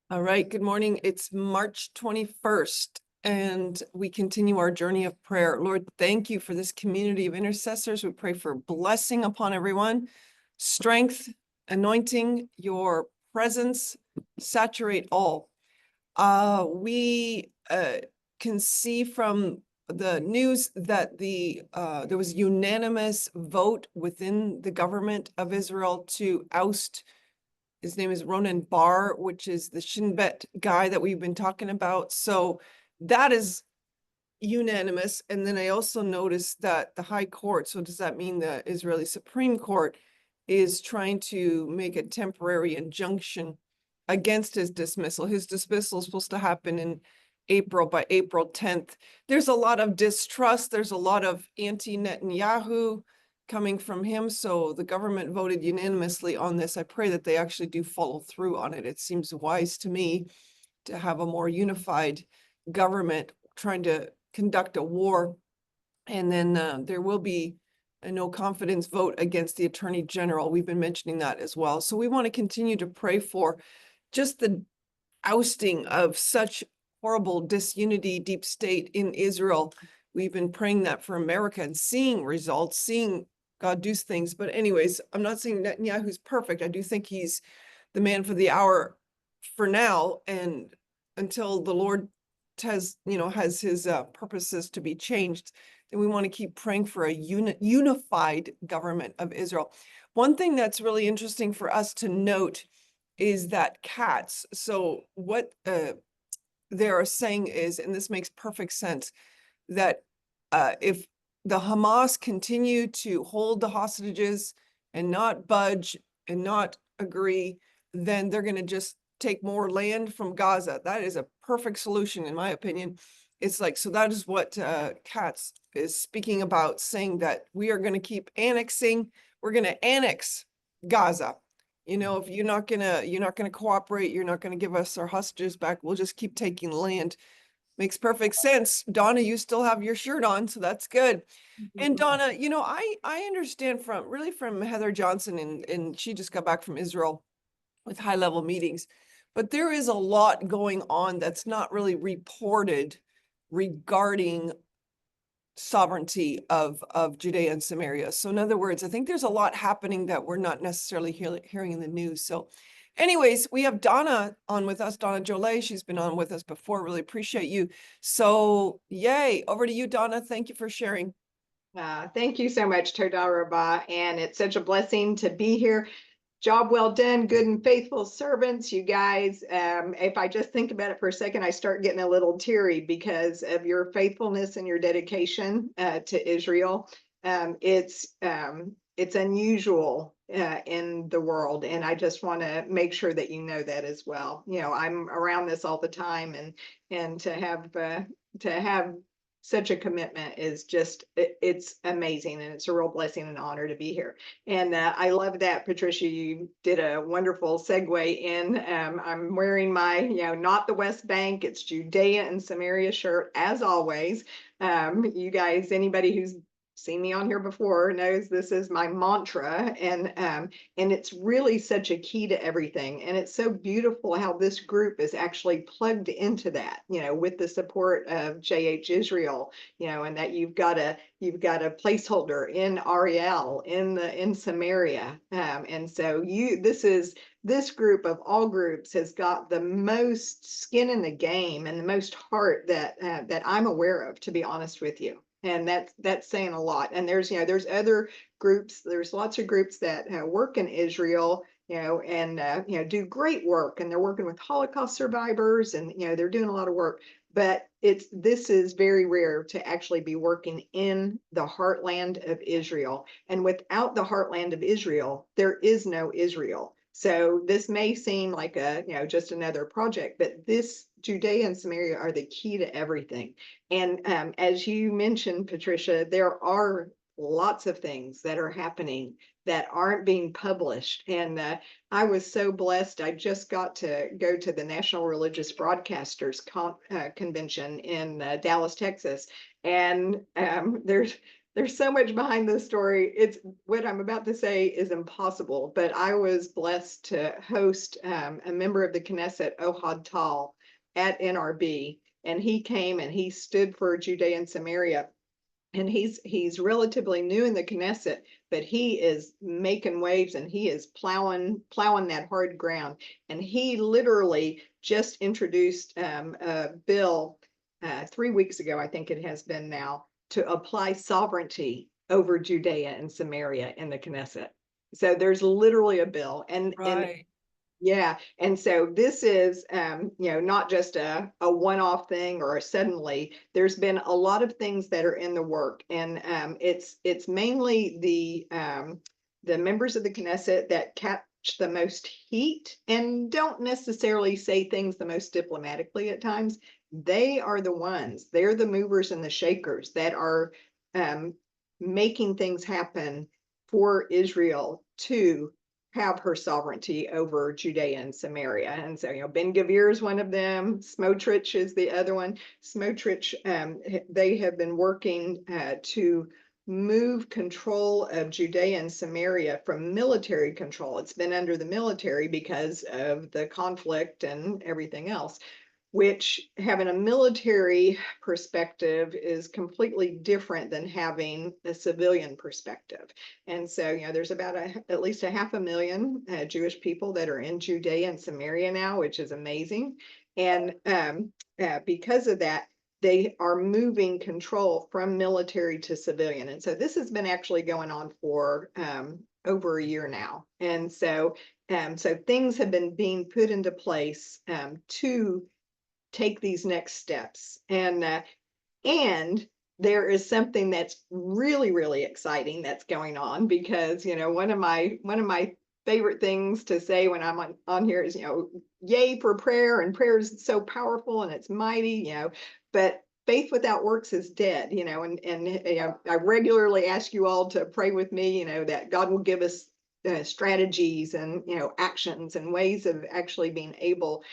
All right, good morning. It's March 21st, and we continue our journey of prayer. Lord, thank you for this community of intercessors. We pray for blessing upon everyone, strength, anointing, your presence, saturate all. We can see from the news that there was unanimous vote within the government of Israel to oust. His name is Ronan Bar, which is the Shin Bet guy that we've been talking about. So that is unanimous. And then I also noticed that the High Court, so does that mean the Israeli Supreme Court, is trying to make a temporary injunction against his dismissal. His dismissal is supposed to happen in by April 10th. There's a lot of distrust. There's a lot of anti-Netanyahu coming from him. So the government voted unanimously on this. I pray that they actually do follow through on it. It seems wise to me to have a more unified government trying to conduct a war. And then there will be a no confidence vote against the Attorney General. We've been mentioning that as well. So we want to continue to pray for just the ousting of such horrible disunity, deep state in Israel. We've been praying that for America and seeing results, seeing God do things. But anyways, I'm not saying Netanyahu's perfect. I do think he's the man for the hour for now, and until the Lord has his purposes to be changed, then we want to keep praying for a unified government of Israel. One thing that's really interesting for us to note is that cats. So what they are saying is, and this makes perfect sense, that if the Hamas continue to hold the hostages and not budge and not agree, then they're going to just take more land from Gaza. That is a perfect solution, in my opinion. It's like, so that is what Katz is speaking about, saying that we are going to keep annexing. We're going to annex Gaza. If you're not gonna cooperate, you're not gonna give us our hostages back, we'll just keep taking land. Makes perfect sense. Donna, you still have your shirt on, so that's good. And Donna, I understand from Heather Johnson, and she just got back from Israel with high-level meetings, but there is a lot going on that's not really reported regarding sovereignty of Judea and Samaria. So in other words, I think there's a lot happening that we're not necessarily hearing in the news. So anyways, we have Donna on with us, Donna Jollay. She's been on with us before. Really appreciate you. So yay, over to you, Donna. Thank you for sharing. Thank you so much, Toda Rabah, and it's such a blessing to be here. Job well done, good and faithful servants, you guys. If I just think about it for a second, I start getting a little teary because of your faithfulness and your dedication to Israel. It's unusual in the world, and I just want to make sure that you know that as well. I'm around this all the time, and to have such a commitment is just, it's amazing, and it's a real blessing and honor to be here. And I love that, Patricia, you did a wonderful segue in. I'm wearing my, not the West Bank, it's Judea and Samaria shirt, as always. You guys, anybody who's seen me on here before knows this is my mantra, and it's really such a key to everything. And it's so beautiful how this group is actually plugged into that, with the support of JH Israel, and that you've got a placeholder in Ariel in Samaria, and so this group of all groups has got the most skin in the game and the most heart that I'm aware of, to be honest with you. And that's saying a lot. And there's other groups, there's lots of groups that work in Israel, and do great work, and they're working with Holocaust survivors, and they're doing a lot of work. But this is very rare to actually be working in the heartland of Israel. And without the heartland of Israel, there is no Israel. So this may seem like just another project, but this Judea and Samaria are the key to everything. And as you mentioned, Patricia, there are lots of things that are happening that aren't being published. And I was so blessed. I just got to go to the National Religious Broadcasters Convention in Dallas, Texas. And there's so much behind this story. It's what I'm about to say is impossible, but I was blessed to host a member of the Knesset, Ohad Tal, at NRB, and he came and he stood for Judea and Samaria. And he's relatively new in the Knesset, but he is making waves and he is plowing that hard ground. And he literally just introduced a bill 3 weeks ago, I think it has been now, to apply sovereignty over Judea and Samaria in the Knesset. So there's literally a bill, and Right. yeah, and so this is, not just a one-off thing or a suddenly. There's been a lot of things that are in the work, and it's mainly the members of the Knesset that catch the most heat and don't necessarily say things the most diplomatically at times. They are the ones. They're the movers and the shakers that are making things happen for Israel to have her sovereignty over Judea and Samaria. And so, Ben Gvir is one of them. Smotrich is the other one. Smotrich, they have been working to move control of Judea and Samaria from military control. It's been under the military because of the conflict and everything else, which having a military perspective is completely different than having a civilian perspective. And so, there's about at least 500,000 Jewish people that are in Judea and Samaria now, which is amazing. And because of that, they are moving control from military to civilian. And so this has been actually going on for over a year now. And so things have been being put into place to take these next steps. And there is something that's really, really exciting that's going on, because one of my favorite things to say when I'm on here is, yay for prayer, and prayer is so powerful and it's mighty, but faith without works is dead, and I regularly ask you all to pray with me, that God will give us strategies and actions and ways of actually being able,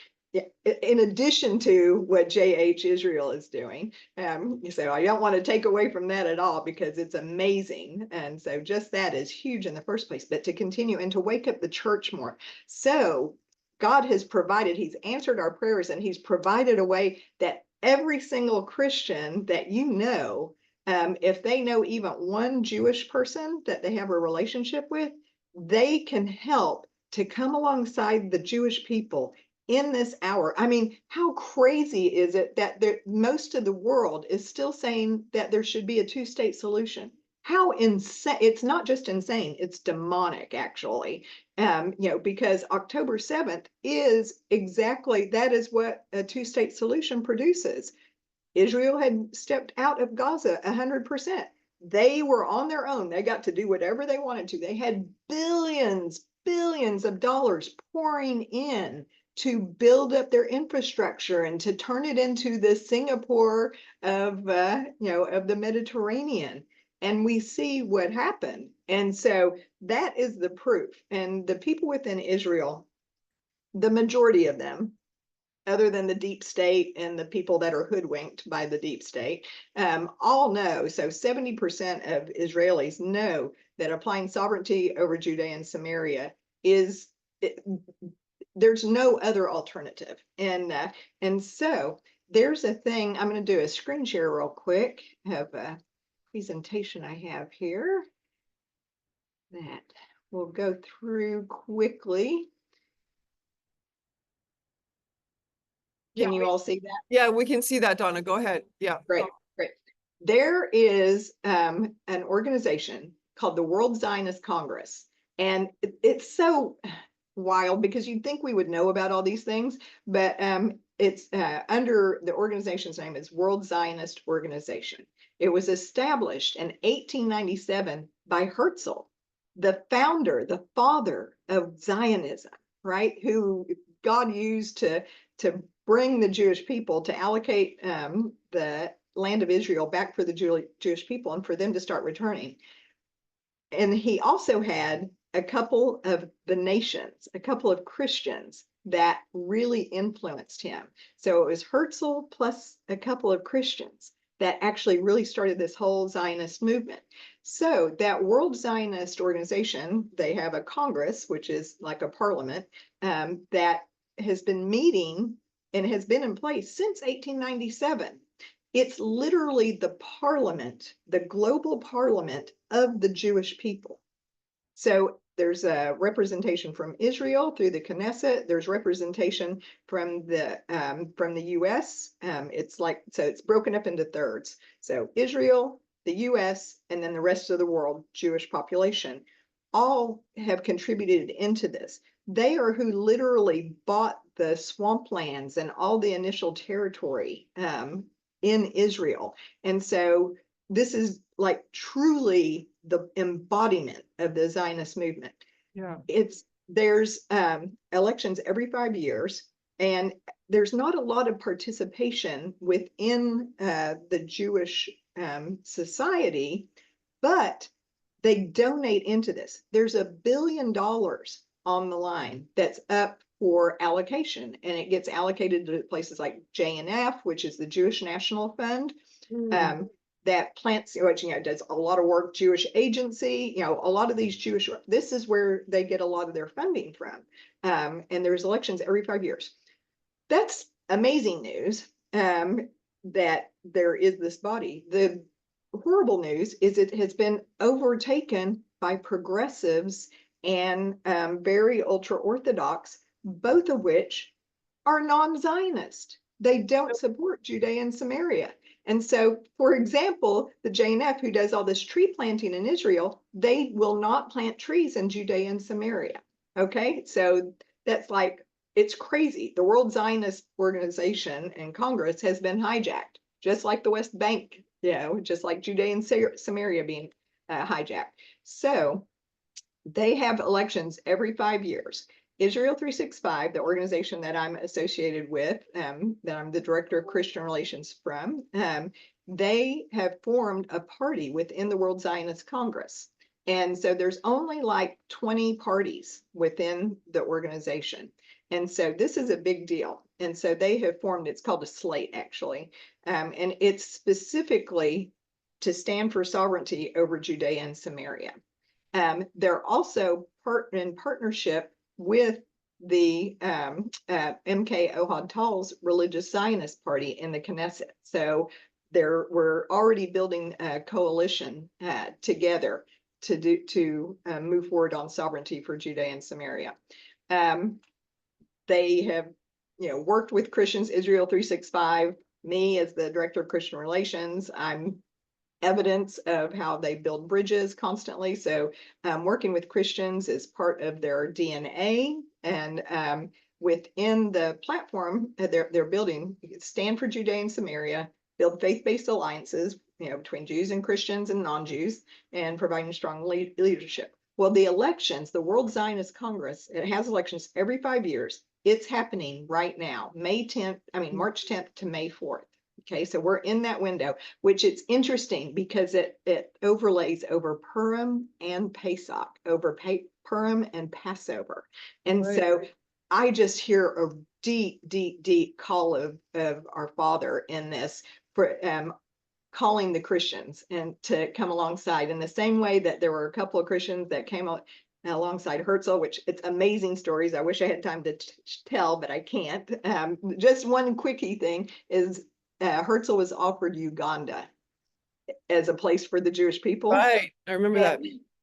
in addition to what JH Israel is doing. So I don't want to take away from that at all, because it's amazing. And so just that is huge in the first place, but to continue and to wake up the church more. So God has provided, he's answered our prayers, and he's provided a way that every single Christian that if they know even one Jewish person that they have a relationship with, they can help to come alongside the Jewish people in this hour. I mean, how crazy is it that most of the world is still saying that there should be a two-state solution? How insane. It's not just insane, it's demonic, actually. Because October 7th is exactly, that is what a two-state solution produces. Israel had stepped out of Gaza 100%. They were on their own. They got to do whatever they wanted to. They had billions of dollars pouring in to build up their infrastructure and to turn it into the Singapore of the Mediterranean. And we see what happened. And so that is the proof. And the people within Israel, the majority of them, other than the deep state and the people that are hoodwinked by the deep state, all know. So 70% of Israelis know that applying sovereignty over Judea and Samaria there's no other alternative. And so there's a thing, I'm going to do a screen share real quick. I have a presentation I have here that we'll go through quickly. Can you all see that? Yeah, we can see that, Donna. Go ahead. Yeah. Great. There is an organization called the World Zionist Congress. And it's so wild, because you'd think we would know about all these things, but it's under the organization's name is World Zionist Organization. It was established in 1897 by Herzl, the founder, the father of Zionism, right? Who God used to bring the Jewish people, to allocate the land of Israel back for the Jewish people and for them to start returning. And he also had a couple of the nations, a couple of Christians that really influenced him. So it was Herzl plus a couple of Christians that actually really started this whole Zionist movement. So that World Zionist Organization, they have a Congress, which is like a parliament, that has been meeting and has been in place since 1897. It's literally the parliament, the global parliament of the Jewish people. So there's a representation from Israel through the Knesset. There's representation from the U.S. It's broken up into thirds. So Israel, the U.S., and then the rest of the world, Jewish population, all have contributed into this. They are who literally bought the swamplands and all the initial territory in Israel. And so this is like truly the embodiment of the Zionist movement. Yeah. There's elections every 5 years, and there's not a lot of participation within the Jewish society, but they donate into this. There's $1 billion on the line that's up for allocation, and it gets allocated to places like J&F, which is the Jewish National Fund. That plants, does a lot of work, Jewish Agency, a lot of these this is where they get a lot of their funding from. And there's elections every 5 years. That's amazing news that there is this body. The horrible news is it has been overtaken by progressives and very ultra-Orthodox, both of which are non-Zionist. They don't support Judea and Samaria. And so, for example, the J&F, who does all this tree planting in Israel, they will not plant trees in Judea and Samaria. Okay, so that's like, it's crazy. The World Zionist Organization and Congress has been hijacked, just like the West Bank, just like Judea and Samaria being hijacked. So they have elections every 5 years. Israel 365, the organization that I'm associated with, that I'm the director of Christian relations from, they have formed a party within the World Zionist Congress. And so there's only like 20 parties within the organization. And so this is a big deal. And so they have formed, it's called a slate actually. And it's specifically to stand for sovereignty over Judea and Samaria. They're also in partnership with the MK Ohad Tal's Religious Zionist Party in the Knesset. So we're already building a coalition together to move forward on sovereignty for Judea and Samaria. They have worked with Christians, Israel 365. Me as the director of Christian relations, I'm evidence of how they build bridges constantly. So working with Christians is part of their DNA. And within the platform, they're building Stand for Judea and Samaria, build faith-based alliances, between Jews and Christians and non-Jews, and providing strong leadership. Well, the elections, the World Zionist Congress, it has elections every 5 years. It's happening right now, March 10th to May 4th. Okay, so we're in that window, which it's interesting because it overlays over Purim and Pesach, over Purim and Passover. And so I just hear a deep, deep, deep call of our Father in this for calling the Christians and to come alongside in the same way that there were a couple of Christians that came alongside Herzl, which it's amazing stories. I wish I had time to tell, but I can't. Just one quickie thing is Herzl was offered Uganda as a place for the Jewish people. Right, I remember that.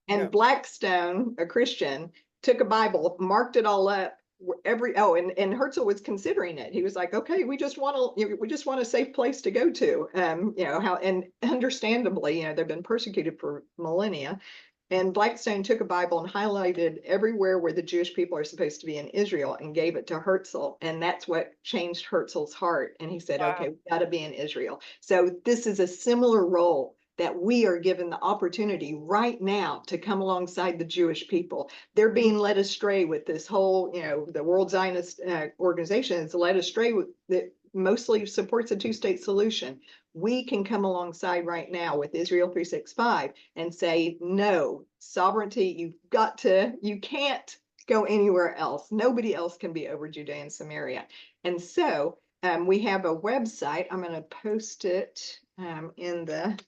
And Blackstone, a Christian, took a Bible, marked it all up. And Herzl was considering it. He was like, okay, we just want a safe place to go to. And understandably, they've been persecuted for millennia. And Blackstone took a Bible and highlighted everywhere where the Jewish people are supposed to be in Israel and gave it to Herzl. And that's what changed Herzl's heart. And he said, okay, we got to be in Israel. So this is a similar role that we are given the opportunity right now to come alongside the Jewish people. They're being led astray with this whole, the World Zionist organization is led astray with that mostly supports a two-state solution. We can come alongside right now with Israel 365 and say, no, sovereignty, you can't go anywhere else. Nobody else can be over Judea and Samaria. And so we have a website. I'm going to post it in the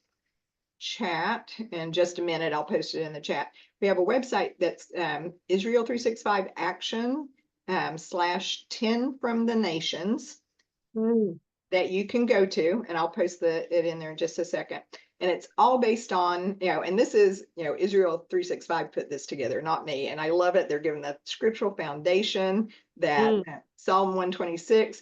chat in just a minute. I'll post it in the chat. We have a website that's Israel 365 Action /10 from the nations that you can go to, and I'll post it in there in just a second. And it's all based on, and this is, Israel 365 put this together, not me. And I love it. They're given the scriptural foundation that Psalm 126.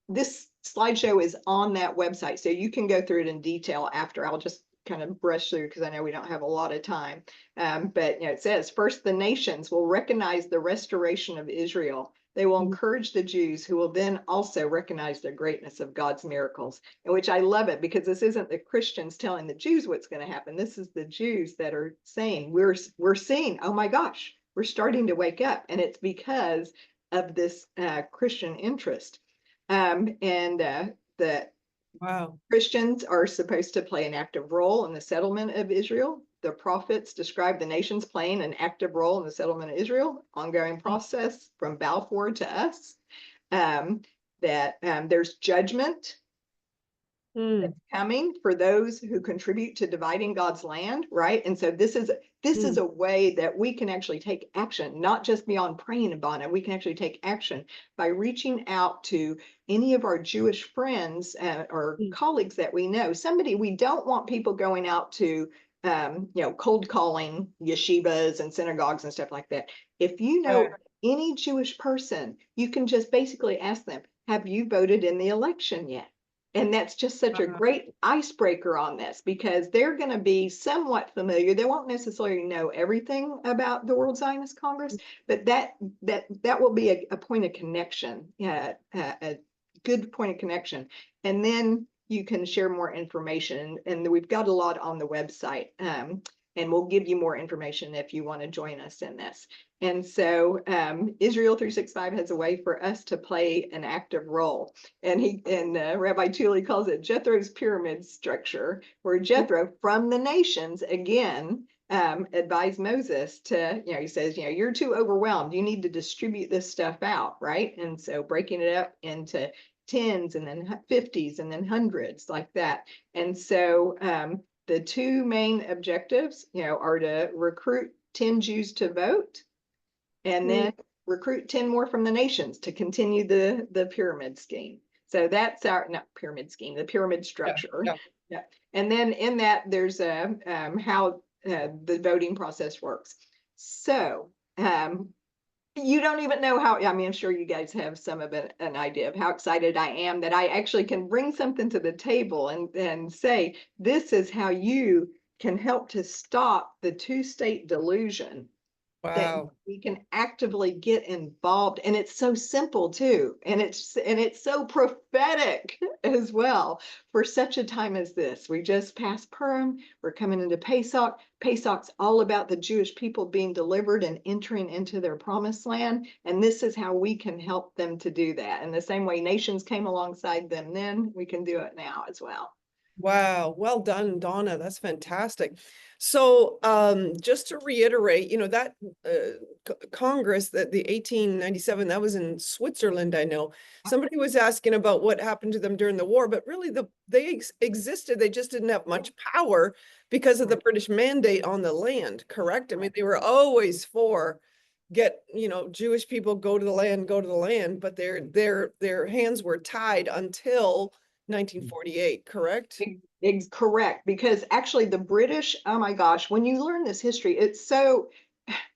This slideshow is on that website, so you can go through it in detail after. I'll just kind of brush through because I know we don't have a lot of time. But it says, first, the nations will recognize the restoration of Israel. They will encourage the Jews, who will then also recognize the greatness of God's miracles. And which I love it, because this isn't the Christians telling the Jews what's going to happen. This is the Jews that are saying, we're seeing, oh my gosh, we're starting to wake up. And it's because of this Christian interest. The Wow. Christians are supposed to play an active role in the settlement of Israel. The prophets describe the nations playing an active role in the settlement of Israel, ongoing process from Balfour to us. There's judgment that's coming for those who contribute to dividing God's land, right? And so this is a way that we can actually take action, not just beyond praying about it. We can actually take action by reaching out to any of our Jewish friends or colleagues that we know. We don't want people going out to cold calling yeshivas and synagogues and stuff like that. If you know any Jewish person, you can just basically ask them, have you voted in the election yet? And that's just such a great icebreaker on this, because they're going to be somewhat familiar. They won't necessarily know everything about the World Zionist Congress, but that will be a point of connection, a good point of connection. And then you can share more information. And we've got a lot on the website. And we'll give you more information if you want to join us in this. And so Israel 365 has a way for us to play an active role. And Rabbi Jollay calls it Jethro's pyramid structure, where Jethro from the nations, again, advised Moses to, he says, you're too overwhelmed. You need to distribute this stuff out, right? And so breaking it up into tens and then 50s and then hundreds like that. And so the two main objectives, are to recruit 10 Jews to vote, and then recruit 10 more from the nations to continue the pyramid scheme. So that's our, not pyramid scheme, the pyramid structure. Yeah. And then in that, there's how the voting process works. So you don't even know how, I'm sure you guys have some of an idea of how excited I am that I actually can bring something to the table and say, this is how you can help to stop the two-state delusion. Wow. That we can actively get involved. And it's so simple too. And it's so prophetic as well for such a time as this. We just passed Purim. We're coming into Pesach. Pesach's all about the Jewish people being delivered and entering into their promised land. And this is how we can help them to do that. And the same way nations came alongside them then, we can do it now as well. Wow, well done, Donna. That's fantastic. So just to reiterate, that Congress, that the 1897, that was in Switzerland, I know. Somebody was asking about what happened to them during the war, but really they existed. They just didn't have much power because of the British mandate on the land, correct? I mean, they were always for Jewish people go to the land, but their hands were tied until 1948, correct? It's correct, because actually the British, oh my gosh, when you learn this history, it's so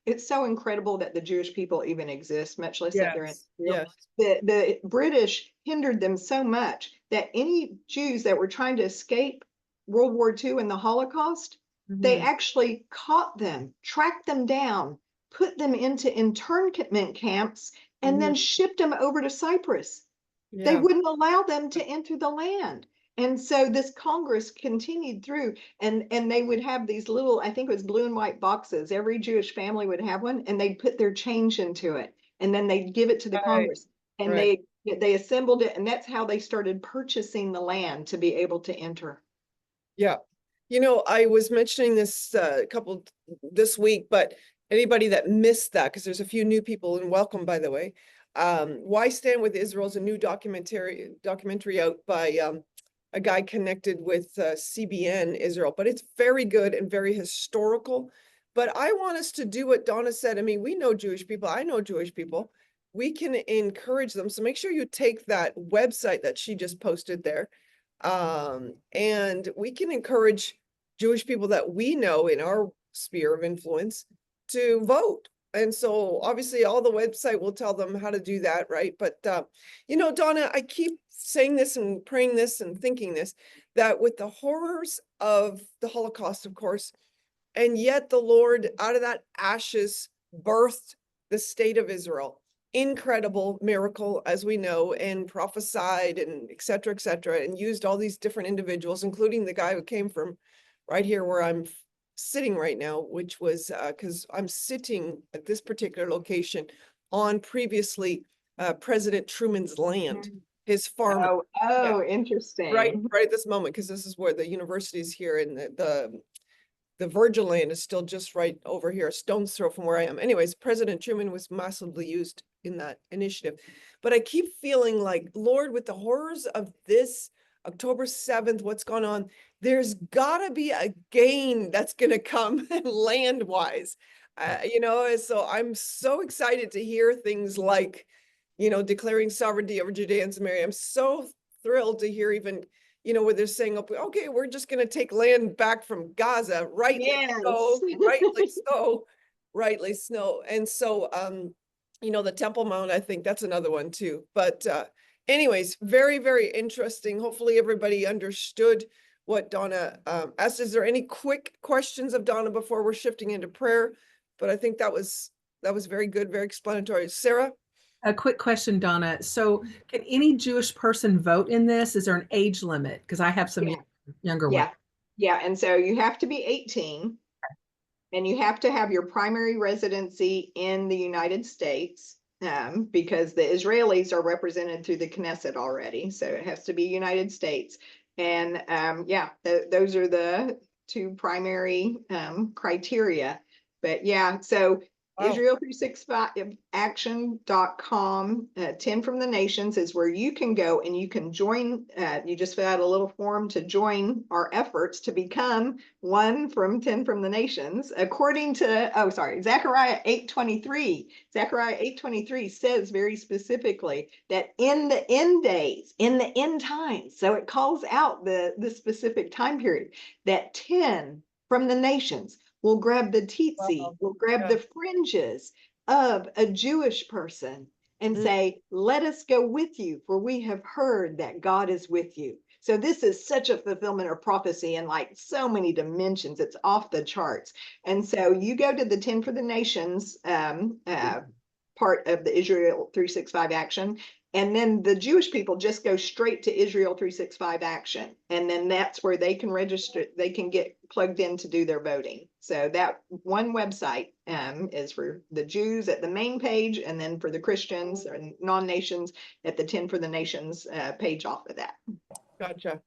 incredible that the Jewish people even exist, much less that they're in Israel. Yes. The British hindered them so much that any Jews that were trying to escape World War II and the Holocaust, they actually caught them, tracked them down, put them into internment camps, and then shipped them over to Cyprus. They wouldn't allow them to enter the land. And so this Congress continued through, and they would have these little, I think it was blue and white boxes. Every Jewish family would have one, and they'd put their change into it. And then they'd give it to the Congress. And they assembled it, and that's how they started purchasing the land to be able to enter. Yeah. I was mentioning this this week, but anybody that missed that, because there's a few new people, and welcome, by the way. Why Stand with Israel is a new documentary out by a guy connected with CBN Israel, but it's very good and very historical. But I want us to do what Donna said. I mean, we know Jewish people. I know Jewish people. We can encourage them. So make sure you take that website that she just posted there. And we can encourage Jewish people that we know in our sphere of influence to vote. And so obviously all the website will tell them how to do that, right? But you know, Donna, I keep saying this and praying this and thinking this, that with the horrors of the Holocaust, of course, and yet the Lord out of that ashes birthed the state of Israel. Incredible miracle, as we know, and prophesied and et cetera, and used all these different individuals, including the guy who came from right here where I'm sitting right now, which was because I'm sitting at this particular location on previously President Truman's land, his farm. Oh, Yeah, right interesting. at this moment, because this is where the university is here, and the Virgin land is still just right over here, a stone's throw from where I am. Anyways, President Truman was massively used in that initiative. But I keep feeling like, Lord, with the horrors of this October 7th, what's gone on, there's gotta be a gain that's gonna come land-wise. You know, so I'm so excited to hear things like, you know, declaring sovereignty over Judea and Samaria. I'm so thrilled to hear even, you know, where they're saying, okay, we're just going to take land back from Gaza, rightly so, rightly so, rightly so. And so, you know, the Temple Mount, I think that's another one too. But anyways, very, very interesting. Hopefully everybody understood what Donna asked. Is there any quick questions of Donna before we're shifting into prayer? But I think that was very good, very explanatory. Sarah? A quick question, Donna. So can any Jewish person vote in this? Is there an age limit? Because I have some Yeah. younger Yeah. ones. Yeah. And so you have to be 18 and you have to have your primary residency in the United States because the Israelis are represented through the Knesset already. So it has to be United States. And yeah, those are the two primary criteria. But yeah, so Wow. Israel365action.com, 10 from the nations is where you can go and you can join. You just fill out a little form to join our efforts to become one from 10 from the nations. According to, Zechariah 8:23. Zechariah 8:23 says very specifically that in the end days, in the end times, so it calls out the specific time period, that 10 from the nations will grab the tzitzit, will grab the fringes of a Jewish person and say, let us go with you, for we have heard that God is with you. So this is such a fulfillment of prophecy in like so many dimensions. It's off the charts. And so you go to the 10 for the Nations part of the Israel 365 action. And then the Jewish people just go straight to Israel 365 action. And then that's where they can register, they can get plugged in to do their voting. So that one website is for the Jews at the main page, and then for the Christians and non-nations at the 10 for the Nations page off of that. Gotcha.